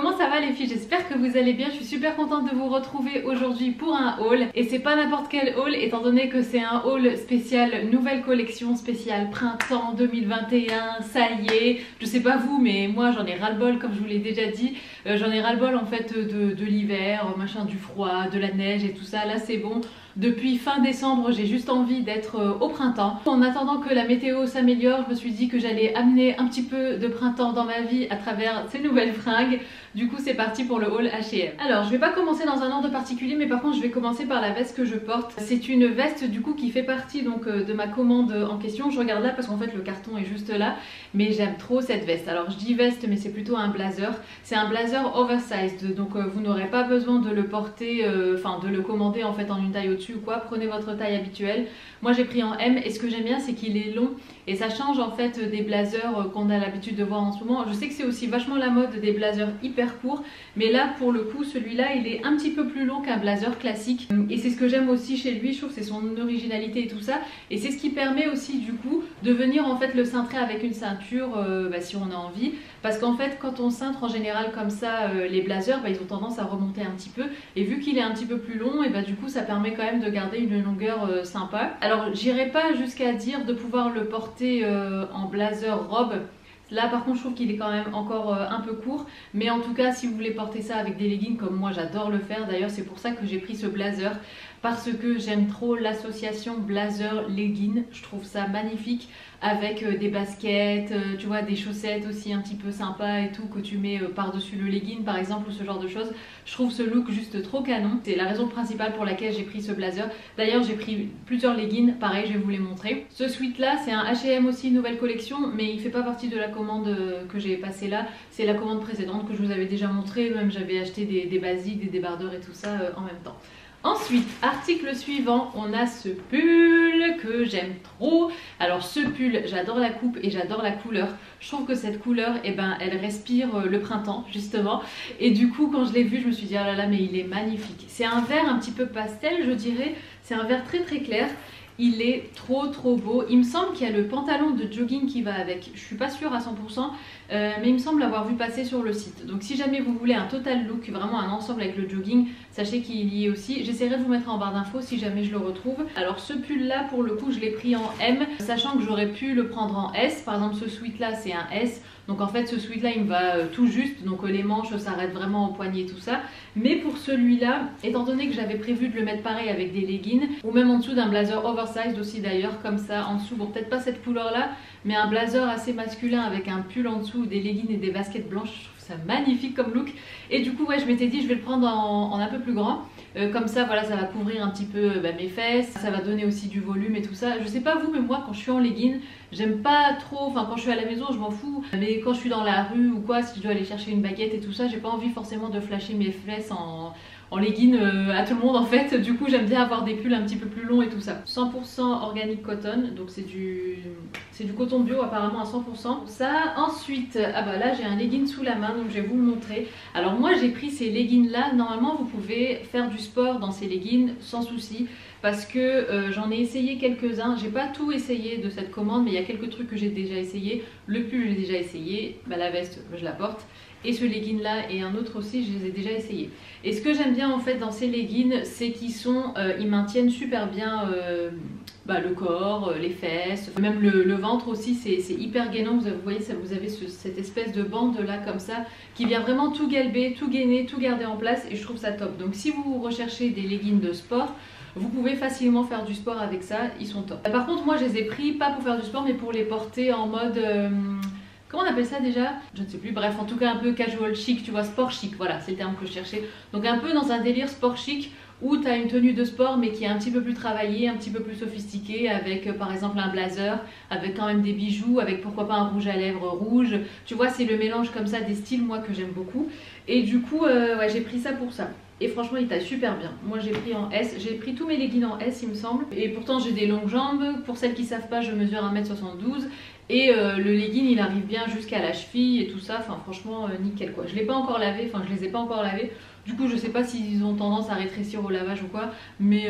Comment ça va les filles? J'espère que vous allez bien. Je suis super contente de vous retrouver aujourd'hui pour un haul. Et c'est pas n'importe quel haul étant donné que c'est un haul spécial nouvelle collection, spécial printemps 2021. Ça y est, je sais pas vous mais moi j'en ai ras-le-bol comme je vous l'ai déjà dit. J'en ai ras-le-bol en fait de l'hiver, machin, du froid, de la neige et tout ça. Là c'est bon. Depuis fin décembre, j'ai juste envie d'être au printemps. En attendant que la météo s'améliore, je me suis dit que j'allais amener un petit peu de printemps dans ma vie à travers ces nouvelles fringues. Du coup, c'est parti pour le haul H&M. Alors, je vais pas commencer dans un ordre particulier, mais par contre, je vais commencer par la veste que je porte. C'est une veste du coup qui fait partie donc de ma commande en question. Je regarde là parce qu'en fait le carton est juste là, mais j'aime trop cette veste. Alors, je dis veste, mais c'est plutôt un blazer. C'est un blazer oversized, donc vous n'aurez pas besoin de le porter, enfin de le commander en fait en une taille au-dessus ou quoi. Prenez votre taille habituelle. Moi j'ai pris en M et ce que j'aime bien c'est qu'il est long et ça change en fait des blazers qu'on a l'habitude de voir en ce moment. Je sais que c'est aussi vachement la mode des blazers hyper courts, mais là pour le coup celui-là il est un petit peu plus long qu'un blazer classique et c'est ce que j'aime aussi chez lui. Je trouve que c'est son originalité et tout ça, et c'est ce qui permet aussi du coup de venir en fait le cintrer avec une ceinture si on a envie, parce qu'en fait quand on cintre en général comme ça les blazers ils ont tendance à remonter un petit peu, et vu qu'il est un petit peu plus long et du coup ça permet quand même de garder une longueur sympa. Alors j'irai pas jusqu'à dire de pouvoir le porter en blazer robe. Là par contre je trouve qu'il est quand même encore un peu court, mais en tout cas si vous voulez porter ça avec des leggings comme moi j'adore le faire. D'ailleurs c'est pour ça que j'ai pris ce blazer, parce que j'aime trop l'association blazer legging. Je trouve ça magnifique avec des baskets, tu vois, des chaussettes aussi un petit peu sympa et tout que tu mets par-dessus le legging par exemple, ou ce genre de choses. Je trouve ce look juste trop canon. C'est la raison principale pour laquelle j'ai pris ce blazer. D'ailleurs j'ai pris plusieurs leggings, pareil je vais vous les montrer. Ce sweat là c'est un H&M aussi, nouvelle collection, mais il fait pas partie de la commande que j'ai passée là. C'est la commande précédente que je vous avais déjà montré, même j'avais acheté des basiques, des débardeurs et tout ça en même temps. Ensuite, article suivant, on a ce pull que j'aime trop. Alors ce pull, j'adore la coupe et j'adore la couleur. Je trouve que cette couleur, elle respire le printemps justement. Et du coup, quand je l'ai vu, je me suis dit, oh là là, mais il est magnifique. C'est un vert un petit peu pastel, je dirais. C'est un vert très très clair. Il est trop beau. Il me semble qu'il y a le pantalon de jogging qui va avec. Je suis pas sûre à 100%, mais il me semble l'avoir vu passer sur le site. Donc si jamais vous voulez un total look, vraiment un ensemble avec le jogging, sachez qu'il y est aussi. J'essaierai de vous mettre en barre d'infos si jamais je le retrouve. Alors ce pull là pour le coup je l'ai pris en M, sachant que j'aurais pu le prendre en S. Par exemple ce sweat là c'est un S. Donc en fait ce sweat là il me va tout juste, donc les manches s'arrêtent vraiment au poignet tout ça. Mais pour celui-là, étant donné que j'avais prévu de le mettre pareil avec des leggings, ou même en dessous d'un blazer oversized aussi d'ailleurs, comme ça en dessous, bon peut-être pas cette couleur là, mais un blazer assez masculin avec un pull en dessous, des leggings et des baskets blanches, je trouve ça magnifique comme look. Et du coup ouais je m'étais dit je vais le prendre en un peu plus grand. Comme ça voilà, ça va couvrir un petit peu mes fesses, ça va donner aussi du volume et tout ça. Je sais pas vous mais moi quand je suis en legging j'aime pas trop, enfin quand je suis à la maison je m'en fous, mais quand je suis dans la rue ou quoi, si je dois aller chercher une baguette et tout ça, j'ai pas envie forcément de flasher mes fesses en legging à tout le monde en fait. Du coup j'aime bien avoir des pulls un petit peu plus longs et tout ça. 100% organic cotton, donc c'est du coton bio apparemment à 100%. Ça ensuite, là j'ai un legging sous la main donc je vais vous le montrer. Alors moi j'ai pris ces leggings là, normalement vous pouvez faire du sport dans ces leggings sans souci, parce que j'en ai essayé quelques-uns. J'ai pas tout essayé de cette commande, mais il y a quelques trucs que j'ai déjà essayé. Le pull j'ai déjà essayé, la veste je la porte, et ce legging là et un autre aussi je les ai déjà essayés. Et ce que j'aime bien en fait dans ces leggings, c'est qu'ils ils maintiennent super bien le corps, les fesses, même le ventre aussi, c'est hyper gainant. Vous voyez, vous avez cette espèce de bande là comme ça qui vient vraiment tout galber, tout gainer, tout garder en place, et je trouve ça top. Donc si vous recherchez des leggings de sport, vous pouvez facilement faire du sport avec ça, ils sont top. Par contre moi je les ai pris pas pour faire du sport mais pour les porter en mode... comment on appelle ça déjà? Je ne sais plus, bref en tout cas un peu casual chic, tu vois, sport chic, voilà c'est le terme que je cherchais. Donc un peu dans un délire sport chic où tu as une tenue de sport mais qui est un petit peu plus travaillée, un petit peu plus sophistiquée, avec par exemple un blazer, avec quand même des bijoux, avec pourquoi pas un rouge à lèvres rouge. Tu vois, c'est le mélange comme ça des styles moi que j'aime beaucoup. Et du coup ouais, j'ai pris ça pour ça. Et franchement il taille super bien. Moi j'ai pris en S, j'ai pris tous mes leggings en S il me semble. Et pourtant j'ai des longues jambes, pour celles qui savent pas je mesure 1m72. Et le legging il arrive bien jusqu'à la cheville et tout ça, enfin franchement nickel quoi. Je l'ai pas encore lavé, enfin je les ai pas encore lavés. Du coup je sais pas s'ils ont tendance à rétrécir au lavage ou quoi, mais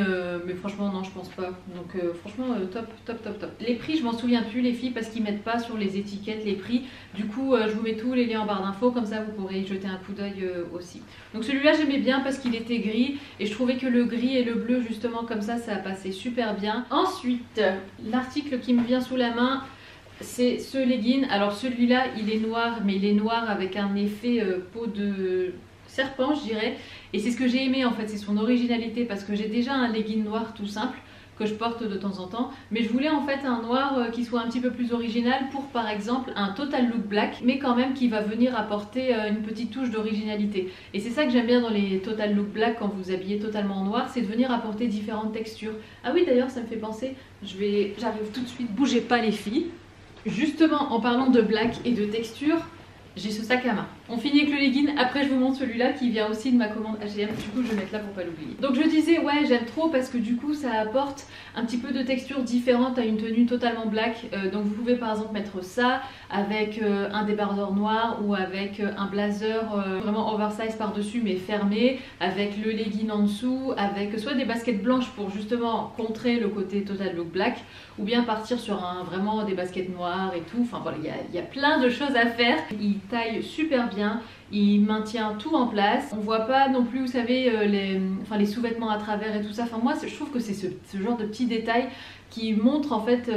franchement non je pense pas. Donc franchement top, top, top, top. Les prix je m'en souviens plus les filles parce qu'ils mettent pas sur les étiquettes les prix. Du coup je vous mets tous les liens en barre d'infos, comme ça vous pourrez y jeter un coup d'œil aussi. Donc celui-là j'aimais bien parce qu'il était gris et je trouvais que le gris et le bleu justement comme ça passait super bien. Ensuite l'article qui me vient sous la main, c'est ce legging. Alors celui-là il est noir, mais il est noir avec un effet peau de serpent je dirais, et c'est ce que j'ai aimé en fait, c'est son originalité, parce que j'ai déjà un legging noir tout simple que je porte de temps en temps, mais je voulais en fait un noir qui soit un petit peu plus original pour par exemple un total look black, mais quand même qui va venir apporter une petite touche d'originalité. Et c'est ça que j'aime bien dans les total look black quand vous habillez totalement en noir, c'est de venir apporter différentes textures. Ah oui d'ailleurs ça me fait penser, j'arrive tout de suite, bougez pas les filles. Justement en parlant de black et de texture, j'ai ce sac à main. On finit avec le legging, après je vous montre celui-là qui vient aussi de ma commande H&M, du coup je vais mettre là pour pas l'oublier. Donc je disais ouais j'aime trop parce que du coup ça apporte un petit peu de texture différente à une tenue totalement black. Donc vous pouvez par exemple mettre ça avec un débardeur noir ou avec un blazer vraiment oversize par dessus mais fermé, avec le legging en dessous, avec soit des baskets blanches pour justement contrer le côté total look black, ou bien partir sur vraiment des baskets noires et tout. Enfin voilà, il y a plein de choses à faire. Il taille super bien, il maintient tout en place. On voit pas non plus, vous savez, les sous-vêtements à travers et tout ça. Enfin moi je trouve que c'est ce genre de petits détails qui montre en fait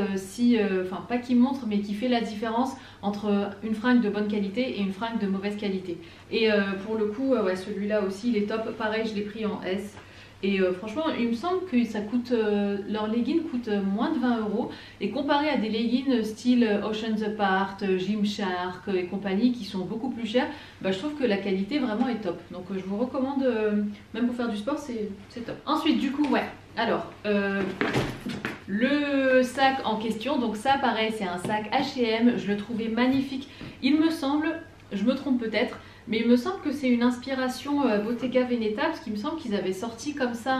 enfin pas qui montre mais qui fait la différence entre une fringue de bonne qualité et une fringue de mauvaise qualité. Et pour le coup ouais, celui-là aussi il est top, pareil je l'ai pris en S. Et franchement il me semble que ça coûte, leur legging coûte moins de 20 €, et comparé à des leggings style Ocean's Apart, Gymshark et compagnie qui sont beaucoup plus chers, bah, je trouve que la qualité vraiment est top. Donc je vous recommande, même pour faire du sport c'est top. Ensuite du coup ouais, alors le sac en question, donc ça pareil c'est un sac H&M, je le trouvais magnifique, il me semble, je me trompe peut-être, mais il me semble que c'est une inspiration Bottega Veneta, parce qu'il me semble qu'ils avaient sorti comme ça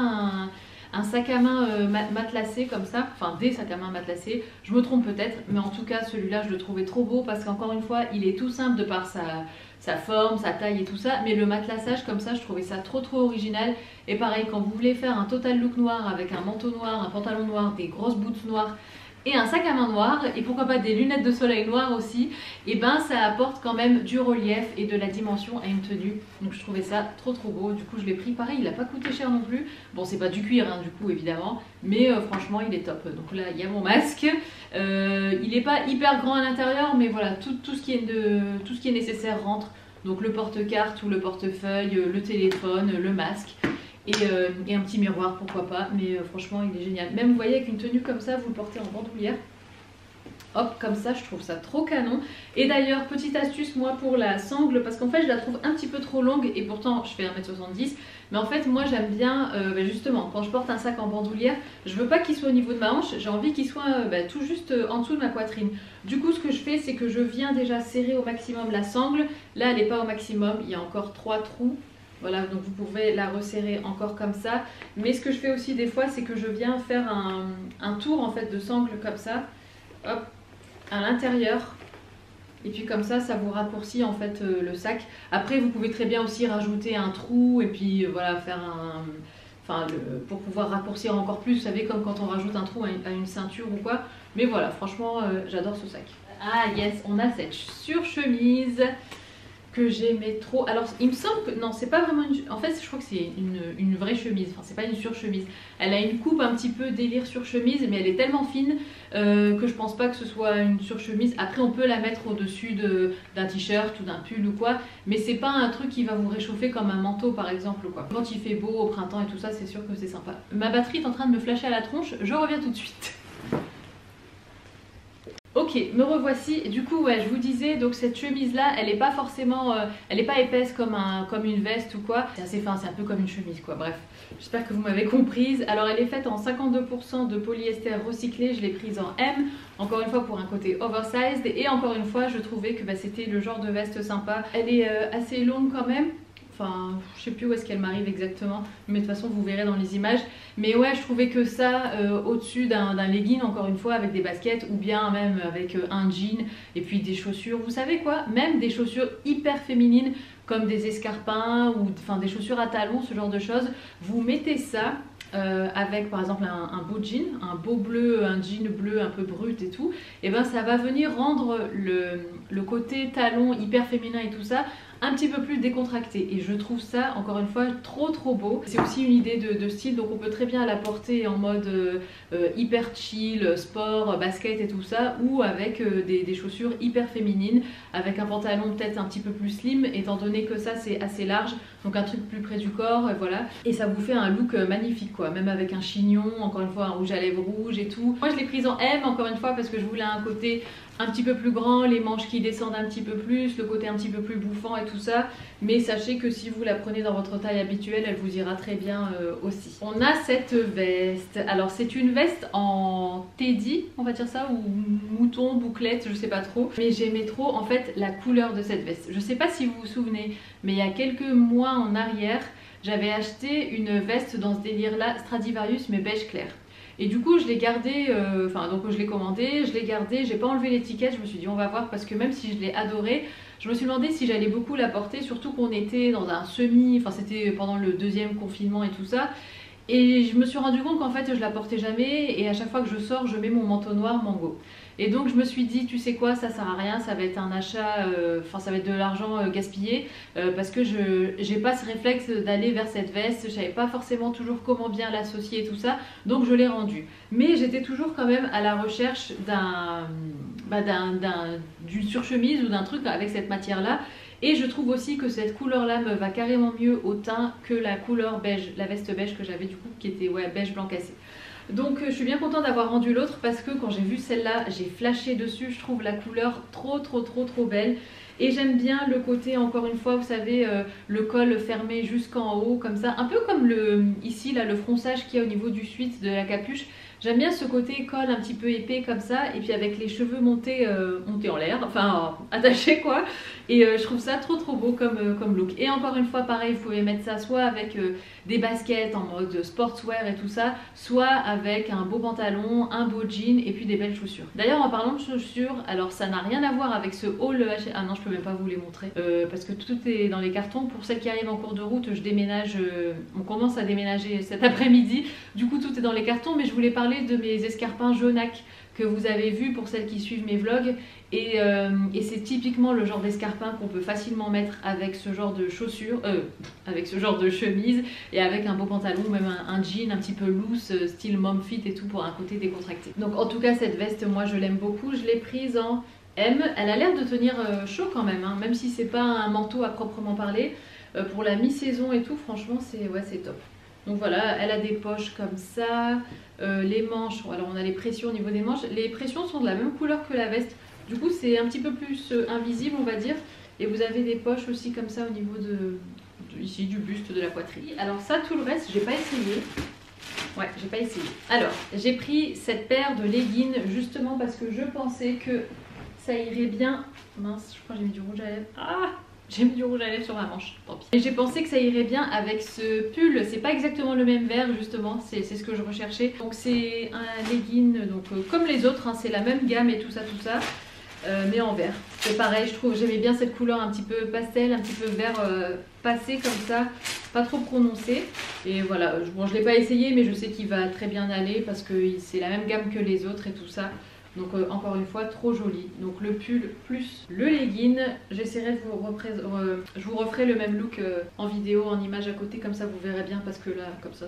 un sac à main matelassé comme ça, enfin des sacs à main matelassés, je me trompe peut-être, mais en tout cas celui-là je le trouvais trop beau parce qu'encore une fois il est tout simple de par sa forme, sa taille et tout ça, mais le matelassage comme ça je trouvais ça trop original. Et pareil quand vous voulez faire un total look noir avec un manteau noir, un pantalon noir, des grosses boots noires et un sac à main noir, et pourquoi pas des lunettes de soleil noires aussi, et ben ça apporte quand même du relief et de la dimension à une tenue. Donc je trouvais ça trop beau, du coup je l'ai pris, pareil il a pas coûté cher non plus. Bon c'est pas du cuir hein, du coup évidemment, mais franchement il est top. Donc là il y a mon masque, il est pas hyper grand à l'intérieur, mais voilà tout ce qui est nécessaire rentre. Donc le porte-carte ou le portefeuille, le téléphone, le masque. Et un petit miroir pourquoi pas, mais franchement il est génial. Même vous voyez avec une tenue comme ça vous le portez en bandoulière, hop comme ça, je trouve ça trop canon. Et d'ailleurs petite astuce moi pour la sangle, parce qu'en fait je la trouve un petit peu trop longue et pourtant je fais 1,70 m, mais en fait moi j'aime bien justement quand je porte un sac en bandoulière, je veux pas qu'il soit au niveau de ma hanche, j'ai envie qu'il soit tout juste en dessous de ma poitrine. Du coup ce que je fais c'est que je viens déjà serrer au maximum la sangle. Là elle n'est pas au maximum, il y a encore 3 trous. Voilà, donc vous pouvez la resserrer encore comme ça. Mais ce que je fais aussi des fois, c'est que je viens faire un tour en fait de sangle comme ça, hop, à l'intérieur. Et puis comme ça vous raccourcit en fait le sac. Après, vous pouvez très bien aussi rajouter un trou et puis voilà, faire pour pouvoir raccourcir encore plus. Vous savez, comme quand on rajoute un trou à une ceinture ou quoi. Mais voilà, franchement, j'adore ce sac. Ah yes, on a cette surchemise que j'aimais trop. Alors il me semble que non c'est pas vraiment en fait je crois que c'est une vraie chemise, enfin c'est pas une surchemise. Elle a une coupe un petit peu délire surchemise, mais elle est tellement fine que je pense pas que ce soit une surchemise. Après on peut la mettre au dessus d'un t-shirt ou d'un pull ou quoi, mais c'est pas un truc qui va vous réchauffer comme un manteau par exemple ou quoi. Quand il fait beau au printemps et tout ça, c'est sûr que c'est sympa. Ma batterie est en train de me flasher à la tronche, je reviens tout de suite. Ok, me revoici. Du coup, ouais, je vous disais, donc cette chemise là, elle est pas forcément, elle est pas épaisse comme une veste ou quoi. C'est assez fin, c'est un peu comme une chemise quoi. Bref, j'espère que vous m'avez comprise. Alors, elle est faite en 52% de polyester recyclé. Je l'ai prise en M. Encore une fois pour un côté oversized. Et encore une fois, je trouvais que c'était le genre de veste sympa. Elle est assez longue quand même. Enfin, je sais plus où est-ce qu'elle m'arrive exactement, mais de toute façon vous verrez dans les images. Mais ouais, je trouvais que ça, au-dessus d'un legging, encore une fois, avec des baskets, ou bien même avec un jean, et puis des chaussures, vous savez quoi, même des chaussures hyper féminines, comme des escarpins, ou enfin des chaussures à talons, ce genre de choses. Vous mettez ça avec par exemple un beau jean, un beau bleu, un jean bleu un peu brut et tout, et ben ça va venir rendre le côté talon hyper féminin et tout ça un petit peu plus décontracté, et je trouve ça encore une fois trop beau. C'est aussi une idée de style, donc on peut très bien la porter en mode hyper chill, sport, basket et tout ça, ou avec des chaussures hyper féminines, avec un pantalon peut-être un petit peu plus slim, étant donné que ça c'est assez large, donc un truc plus près du corps, voilà, et ça vous fait un look magnifique quoi, même avec un chignon, encore une fois un rouge à lèvres rouge et tout. Moi je l'ai prise en M encore une fois parce que je voulais un côté un petit peu plus grand, les manches qui descendent un petit peu plus, le côté un petit peu plus bouffant et tout ça, mais sachez que si vous la prenez dans votre taille habituelle, elle vous ira très bien aussi. On a cette veste, alors c'est une veste en teddy, on va dire ça, ou mouton, bouclette, je sais pas trop, mais j'aimais trop en fait la couleur de cette veste. Je sais pas si vous vous souvenez, mais il y a quelques mois en arrière, j'avais acheté une veste dans ce délire là, Stradivarius mais beige clair. Et du coup je l'ai gardé, donc je l'ai commandé, je l'ai gardé, j'ai pas enlevé l'étiquette, je me suis dit on va voir, parce que même si je l'ai adoré, je me suis demandé si j'allais beaucoup la porter, surtout qu'on était dans un c'était pendant le deuxième confinement et tout ça. Et je me suis rendu compte qu'en fait je la portais jamais, et à chaque fois que je sors je mets mon manteau noir Mango. Et donc je me suis dit tu sais quoi, ça sert à rien, ça va être un achat, ça va être de l'argent gaspillé, parce que j'ai pas ce réflexe d'aller vers cette veste, je savais pas forcément toujours comment bien l'associer et tout ça, donc je l'ai rendue. Mais j'étais toujours quand même à la recherche d'une surchemise ou d'un truc avec cette matière là. Et je trouve aussi que cette couleur là me va carrément mieux au teint que la couleur beige, la veste beige que j'avais du coup, qui était ouais, beige blanc cassé. Donc je suis bien contente d'avoir rendu l'autre, parce que quand j'ai vu celle-là, j'ai flashé dessus. Je trouve la couleur trop belle. Et j'aime bien le côté, encore une fois, vous savez, le col fermé jusqu'en haut, comme ça. Un peu comme ici, là, le fronçage qu'il y a au niveau du suite de la capuche. J'aime bien ce côté col un petit peu épais comme ça, et puis avec les cheveux montés en l'air, enfin attachés quoi. Et je trouve ça trop beau comme look. Et encore une fois pareil, vous pouvez mettre ça soit avec des baskets en mode sportswear et tout ça, soit avec un beau pantalon, un beau jean et puis des belles chaussures. D'ailleurs en parlant de chaussures, alors ça n'a rien à voir avec ce haul ah non je peux même pas vous les montrer, parce que tout est dans les cartons. Pour celles qui arrivent en cours de route, je déménage, on commence à déménager cet après-midi, du coup tout est dans les cartons, mais je voulais parler de mes escarpins Jonac que vous avez vu pour celles qui suivent mes vlogs, et c'est typiquement le genre d'escarpin qu'on peut facilement mettre avec ce genre de chaussures, avec ce genre de chemise, et avec un beau pantalon ou même un jean un petit peu loose, style mom fit et tout, pour un côté décontracté. Donc en tout cas cette veste moi je l'aime beaucoup, je l'ai prise en M, elle a l'air de tenir chaud quand même, hein, même si c'est pas un manteau à proprement parler, pour la mi-saison et tout, franchement c'est top. Donc voilà, elle a des poches comme ça, les manches, alors on a les pressions au niveau des manches, les pressions sont de la même couleur que la veste, du coup c'est un petit peu plus invisible on va dire, et vous avez des poches aussi comme ça au niveau ici du buste, de la poitrine. Alors ça, tout le reste, j'ai pas essayé. Ouais, j'ai pas essayé. Alors, j'ai pris cette paire de leggings justement parce que je pensais que ça irait bien. Mince, je crois que j'ai mis du rouge à lèvres. Ah! J'ai mis du rouge à lèvres sur ma manche, tant pis. Et j'ai pensé que ça irait bien avec ce pull. C'est pas exactement le même vert justement, c'est ce que je recherchais. Donc c'est un legging, donc comme les autres, hein, c'est la même gamme et tout ça, mais en vert. C'est pareil, je trouve, j'aimais bien cette couleur un petit peu pastel, un petit peu vert passé comme ça, pas trop prononcé. Et voilà, bon je l'ai pas essayé, mais je sais qu'il va très bien aller parce que c'est la même gamme que les autres et tout ça. Donc encore une fois trop joli. Donc le pull plus le legging, j'essaierai de je vous referai le même look en vidéo, en image à côté, comme ça vous verrez bien, parce que là comme ça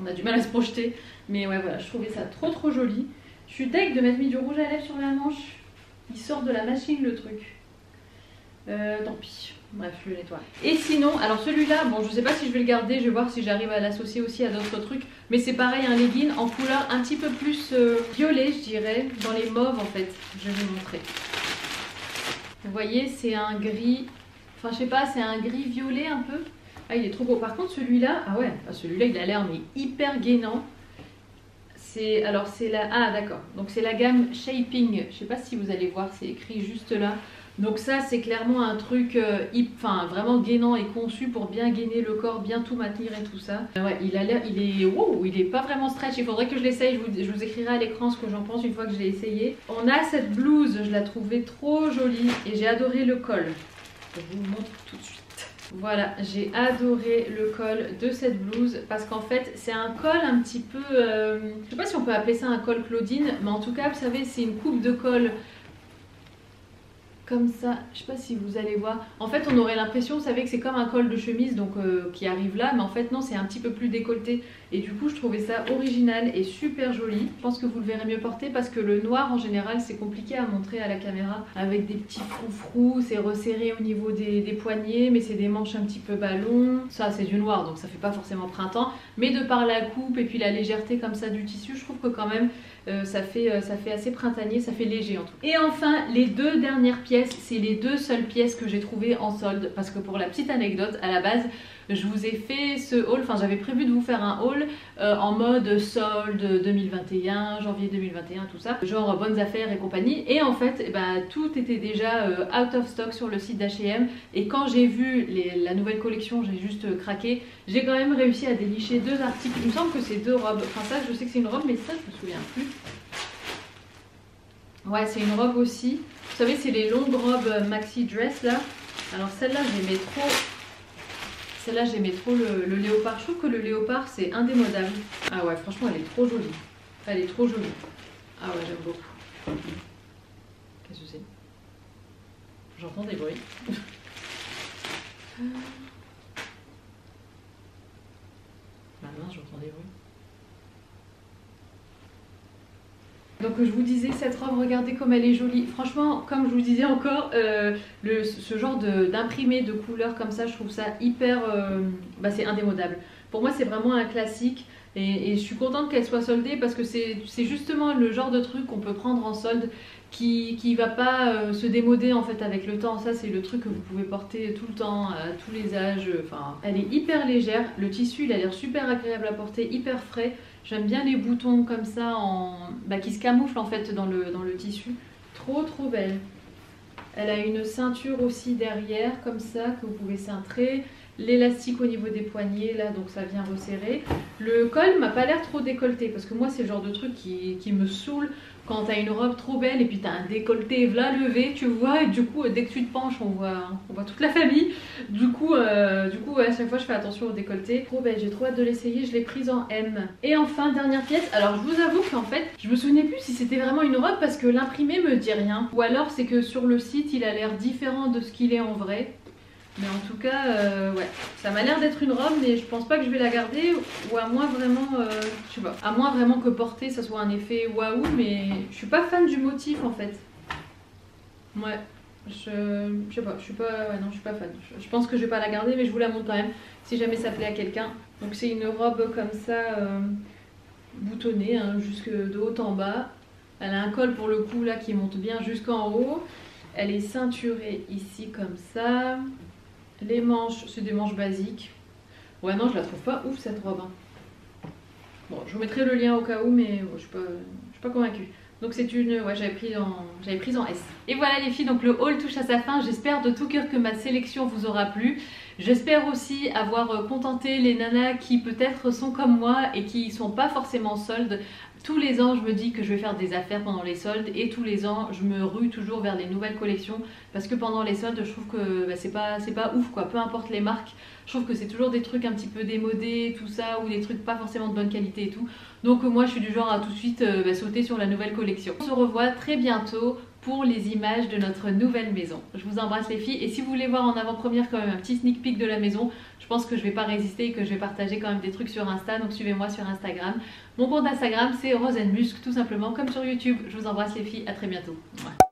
on a du mal à se projeter. Mais ouais voilà, je trouvais ça trop joli. Je suis deg de m'être mis du rouge à lèvres sur la manche. Il sort de la machine le truc. Tant pis. Bref, je le nettoie. Et sinon, alors celui-là, bon je sais pas si je vais le garder, je vais voir si j'arrive à l'associer aussi à d'autres trucs. Mais c'est pareil, un legging en couleur un petit peu plus violet, je dirais, dans les mauves en fait. Je vais vous montrer. Vous voyez, c'est un gris, enfin je sais pas, c'est un gris violet un peu. Ah il est trop beau. Par contre celui-là, ah ouais, celui-là il a l'air mais hyper gainant. Alors c'est la, ah d'accord, donc c'est la gamme Shaping. Je sais pas si vous allez voir, c'est écrit juste là. Donc ça c'est clairement un truc vraiment gainant et conçu pour bien gainer le corps, bien tout maintenir et tout ça. Ouais, il a l'air, il est pas vraiment stretch, il faudrait que je l'essaye, je vous écrirai à l'écran ce que j'en pense une fois que je l'ai essayé. On a cette blouse, je la trouvais trop jolie et j'ai adoré le col. Je vous le montre tout de suite. Voilà, j'ai adoré le col de cette blouse parce qu'en fait c'est un col un petit peu, je sais pas si on peut appeler ça un col Claudine, mais en tout cas vous savez c'est une coupe de col comme ça, je sais pas si vous allez voir. En fait on aurait l'impression, vous savez que c'est comme un col de chemise donc qui arrive là, mais en fait non, c'est un petit peu plus décolleté et du coup je trouvais ça original et super joli. Je pense que vous le verrez mieux porter parce que le noir en général c'est compliqué à montrer à la caméra avec des petits froufrous, c'est resserré au niveau des poignets mais c'est des manches un petit peu ballon. Ça c'est du noir donc ça fait pas forcément printemps, mais de par la coupe et puis la légèreté comme ça du tissu, je trouve que quand même ça fait assez printanier, ça fait léger en tout cas. Et enfin les deux dernières pièces, c'est les deux seules pièces que j'ai trouvées en solde parce que pour la petite anecdote, à la base je vous ai fait ce haul, enfin j'avais prévu de vous faire un haul en mode solde 2021, janvier 2021, tout ça, genre bonnes affaires et compagnie, et en fait tout était déjà out of stock sur le site d'H&M et quand j'ai vu la nouvelle collection j'ai juste craqué. J'ai quand même réussi à dénicher deux articles, il me semble que c'est deux robes, enfin ça je sais que c'est une robe mais ça je me souviens plus. Ouais c'est une robe aussi, vous savez c'est les longues robes maxi dress là, alors celle-là j'aimais trop. Celle-là j'aimais trop le léopard, je trouve que le léopard c'est indémodable. Ah ouais franchement elle est trop jolie, elle est trop jolie. Ah ouais j'aime beaucoup. Qu'est-ce que c'est? J'entends des bruits. Maintenant j'entends des bruits. Donc je vous disais cette robe, regardez comme elle est jolie. Franchement, comme je vous disais encore, ce genre d'imprimé de couleurs comme ça, je trouve ça hyper, c'est indémodable. Pour moi c'est vraiment un classique et je suis contente qu'elle soit soldée parce que c'est justement le genre de truc qu'on peut prendre en solde qui va pas se démoder en fait avec le temps. Ça c'est le truc que vous pouvez porter tout le temps, à tous les âges. Enfin, elle est hyper légère, le tissu il a l'air super agréable à porter, hyper frais. J'aime bien les boutons comme ça qui se camouflent en fait dans le tissu. Trop trop belle. Elle a une ceinture aussi derrière comme ça que vous pouvez cintrer. L'élastique au niveau des poignets là donc ça vient resserrer. Le col m'a pas l'air trop décolleté parce que moi c'est le genre de truc qui me saoule quand t'as une robe trop belle et puis t'as un décolleté v'là levé tu vois et du coup dès que tu te penches on voit toute la famille. Du coup ouais, à chaque fois je fais attention au décolleté. Trop belle, j'ai trop hâte de l'essayer, je l'ai prise en M. Et enfin dernière pièce, alors je vous avoue qu'en fait je me souvenais plus si c'était vraiment une robe parce que l'imprimé me dit rien. Ou alors c'est que sur le site il a l'air différent de ce qu'il est en vrai. Mais en tout cas, ouais, ça m'a l'air d'être une robe, mais je pense pas que je vais la garder, ou à moins vraiment, je sais pas, à moins vraiment que porter ça soit un effet waouh, mais je suis pas fan du motif en fait. Ouais, je sais pas, ouais, non, je suis pas fan. Je pense que je vais pas la garder, mais je vous la montre quand même, si jamais ça plaît à quelqu'un. Donc c'est une robe comme ça, boutonnée, hein, jusque de haut en bas. Elle a un col pour le coup là qui monte bien jusqu'en haut. Elle est ceinturée ici comme ça. Les manches, c'est des manches basiques. Ouais non je la trouve pas ouf cette robe. Bon je vous mettrai le lien au cas où mais bon, je suis pas convaincue. Donc c'est une, ouais j'avais prise en S. Et voilà les filles, donc le haul touche à sa fin. J'espère de tout cœur que ma sélection vous aura plu. J'espère aussi avoir contenté les nanas qui peut-être sont comme moi et qui sont pas forcément soldes. Tous les ans je me dis que je vais faire des affaires pendant les soldes et tous les ans je me rue toujours vers les nouvelles collections parce que pendant les soldes je trouve que c'est pas ouf quoi, peu importe les marques, je trouve que c'est toujours des trucs un petit peu démodés tout ça ou des trucs pas forcément de bonne qualité et tout. Donc moi je suis du genre à tout de suite sauter sur la nouvelle collection. On se revoit très bientôt pour les images de notre nouvelle maison. Je vous embrasse les filles et si vous voulez voir en avant-première quand même un petit sneak peek de la maison, je pense que je vais pas résister et que je vais partager quand même des trucs sur Insta, donc suivez-moi sur Instagram. Mon compte Instagram c'est Rose & Musc tout simplement comme sur YouTube. Je vous embrasse les filles, à très bientôt. Mouah.